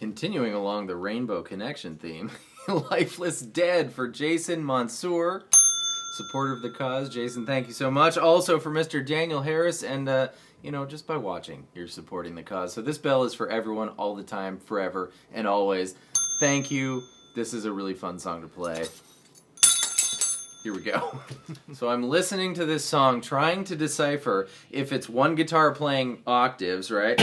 Continuing along the Rainbow Connection theme, Lifeless Dead for Jason Mansour, supporter of the cause. Jason, thank you so much. Also for Mr. Daniel Harris, and just by watching, you're supporting the cause. So this bell is for everyone, all the time, forever, and always. Thank you. This is a really fun song to play. Here we go. So I'm listening to this song, trying to decipher if it's one guitar playing octaves, right?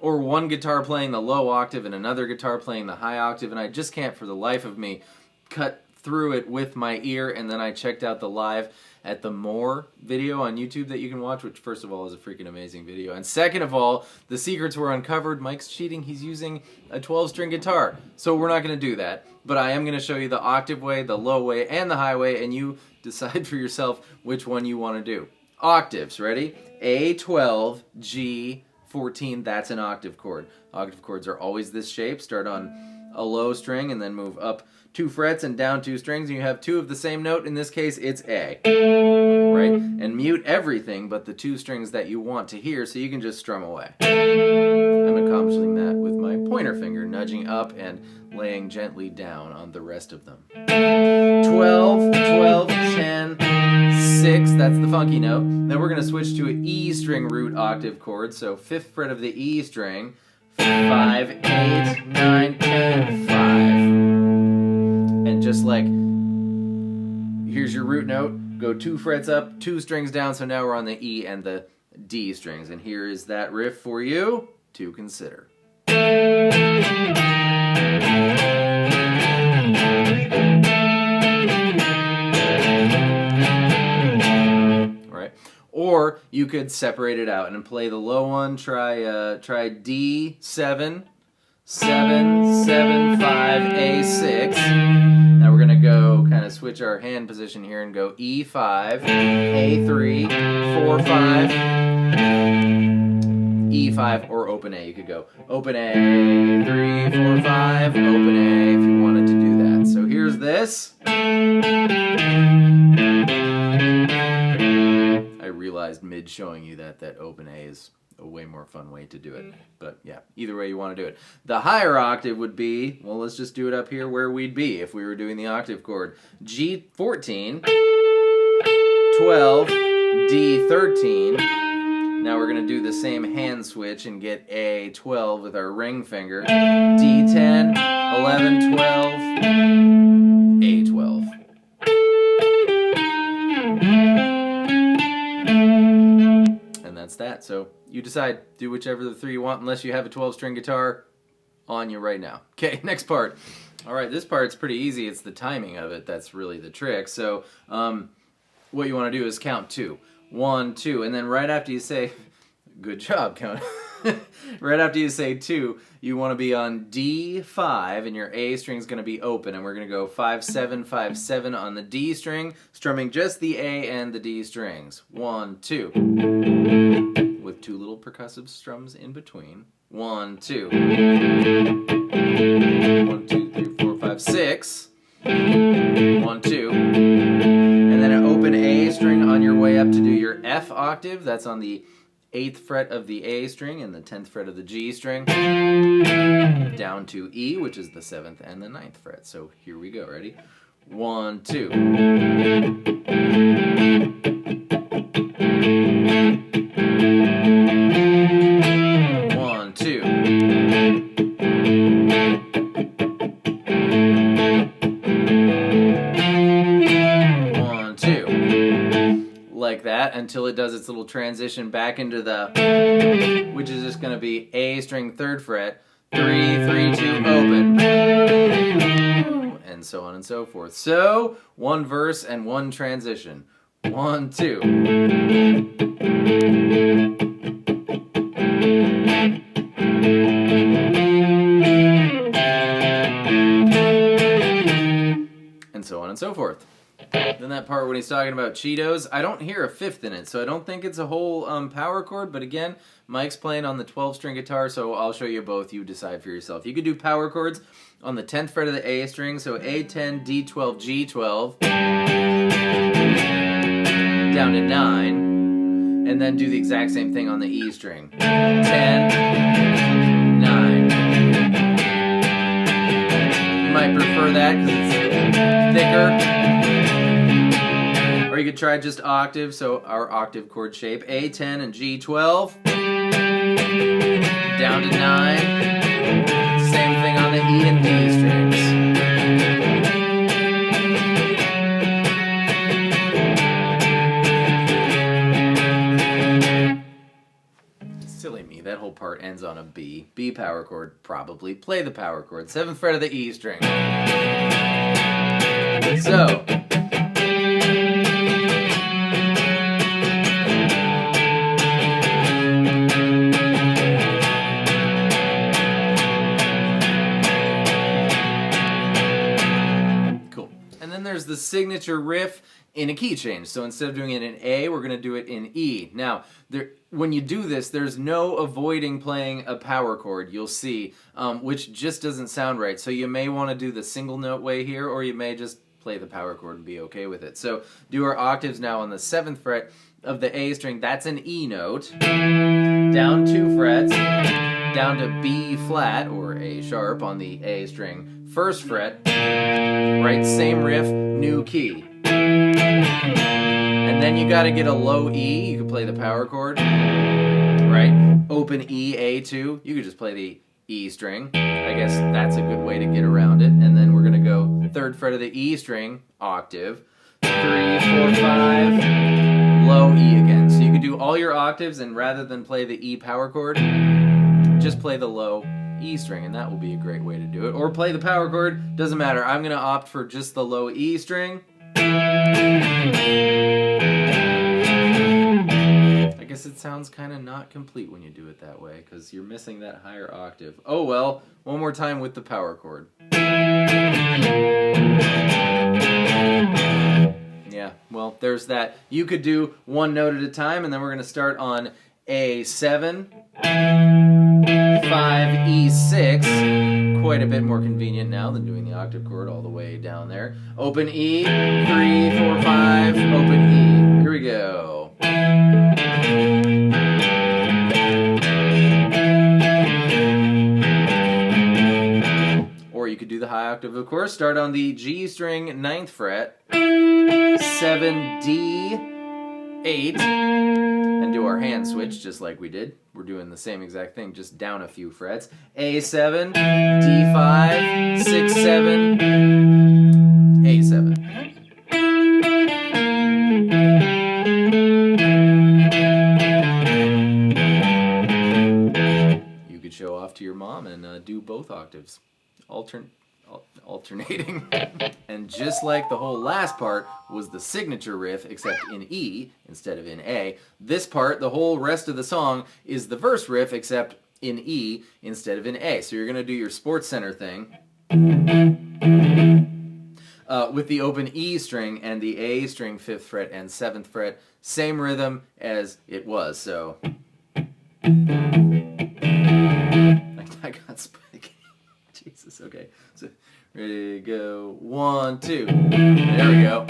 Or one guitar playing the low octave and another guitar playing the high octave, and I just can't for the life of me cut through it with my ear. And then I checked out the Live at the More video on YouTube that you can watch, which first of all is a freaking amazing video, and second of all, the secrets were uncovered. Mike's cheating. He's using a 12-string guitar, so we're not going to do that, but I am going to show you the octave way, the low way, and the high way, and you decide for yourself which one you want to do. Octaves, ready? A12, G, 14, that's an octave chord. Octave chords are always this shape. Start on a low string and then move up 2 frets and down 2 strings, and you have 2 of the same note. In this case, it's A. Right? And mute everything but the 2 strings that you want to hear, so you can just strum away. I'm accomplishing that with my pointer finger, nudging up and laying gently down on the rest of them. 12, 10, 6, that's the funky note. Then we're going to switch to an E string root octave chord, so 5th fret of the E string, 5, 8, 9, 10, 5. And just like, here's your root note, go 2 frets up, 2 strings down, so now we're on the E and the D strings. And here is that riff for you to consider. Or you could separate it out and play the low one. Try D7, 7, 7, 5, A6. Now we're gonna go kind of switch our hand position here and go E5, A3, 4, 5, E5, or open A. You could go open A, 3, 4, 5, open A if you wanted to do that. So here's this. I realized mid showing you that open A is a way more fun way to do it. But yeah, either way you want to do it. The higher octave would be, well, let's just do it up here where we'd be if we were doing the octave chord. G14, 12, D13. Now we're going to do the same hand switch and get A12 with our ring finger. D10, 11, 12, A12. That's that. So you decide, do whichever of the 3 you want, unless you have a 12-string guitar on you right now. Okay, next part. All right, this part's pretty easy. It's the timing of it that's really the trick. So what you want to do is count 2. 1, 2, and then right after you say, good job, count. Right after you say 2, you want to be on D5, and your A string is going to be open, and we're going to go 5, 7, 5, 7 on the D string, strumming just the A and the D strings. 1, 2. With 2 little percussive strums in between. 1, 2. 1, 2, 3, 4, 5, 6. 1, 2. And then an open A string on your way up to do your F octave. That's on the 8th fret of the A string and the 10th fret of the G string. Down to E, which is the 7th and the 9th fret. So here we go. Ready? 1, 2. 1, 2. 1, 2. Like that until it does its little transition back into the, which is just going to be A string 3rd fret, 3, 3, 2, open, and so on and so forth. So 1 verse and 1 transition. 1, 2. And so on and so forth. Then that part when he's talking about Cheetos, I don't hear a 5th in it, so I don't think it's a whole power chord, but again, Mike's playing on the 12-string guitar, so I'll show you both. You decide for yourself. You could do power chords on the 10th fret of the A string, so A10, D12, G12, down to 9, and then do the exact same thing on the E string. 10, 9. finger. Or you could try just octave, so our octave chord shape, A10 and G12. Down to 9. Same thing on the E and D strings. Silly me, that whole part ends on a B. B power chord, probably. Play the power chord. 7th fret of the E string. So. Cool. And then there's the signature riff in a key change. So instead of doing it in A, we're going to do it in E. Now, when you do this, there's no avoiding playing a power chord, you'll see, which just doesn't sound right. So you may want to do the single note way here, or you may just play the power chord and be okay with it. So do our octaves now on the 7th fret of the A string. That's an E note. Down 2 frets, down to B flat, or A sharp on the A string. 1st fret, right, same riff, new key. And then you got to get a low E. You can play the power chord, right? Open E, A2. You could just play the E string. I guess that's a good way to get around it. And then we're going to go 3rd fret of the E string, octave. 3, 4, 5, low E again. So you could do all your octaves, and rather than play the E power chord, just play the low E string, and that will be a great way to do it. Or play the power chord, doesn't matter. I'm going to opt for just the low E string. I guess it sounds kind of not complete when you do it that way, because you're missing that higher octave. Oh well, one more time with the power chord. Yeah, well, there's that. You could do one note at a time, and then we're going to start on A7, 5E6, quite a bit more convenient now than doing the octave chord all the way down there. Open E, 3, 4, 5, open E. Here we go. Or you could do the high octave, of course. Start on the G string, 9th fret, 7, D, 8, and do our hand switch just like we did. We're doing the same exact thing, just down a few frets. A7, D5, 6, 7, A7. You could show off to your mom and do both octaves, alternating. And just like the whole last part was the signature riff, except in E instead of in A, this part, the whole rest of the song, is the verse riff, except in E instead of in A. So you're going to do your Sports Center thing with the open E string and the A string, 5th fret and 7th fret. Same rhythm as it was, so... I got spaghetti. Jesus, okay. So, ready to go. 1, 2. There we go.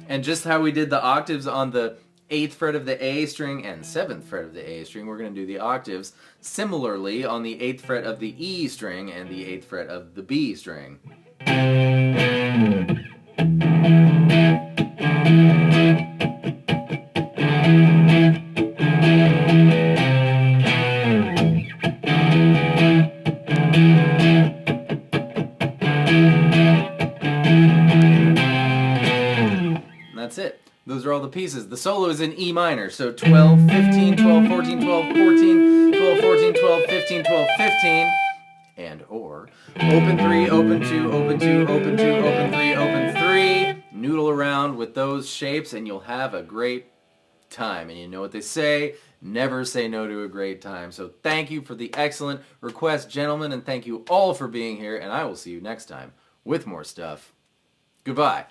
And just how we did the octaves on the 8th fret of the A string and 7th fret of the A string, we're going to do the octaves similarly on the 8th fret of the E string and the 8th fret of the B string. That's it. Those are all the pieces. The solo is in E minor, so 12, 15, 12, 14, 12, 14, 12, 14, 12, 15, 12, 15, and or open 3, open 2, open 2, open 2, open 3, open 3. Noodle around with those shapes and you'll have a great time. And you know what they say, never say no to a great time. So thank you for the excellent request, gentlemen, and thank you all for being here, and I will see you next time with more stuff. Goodbye.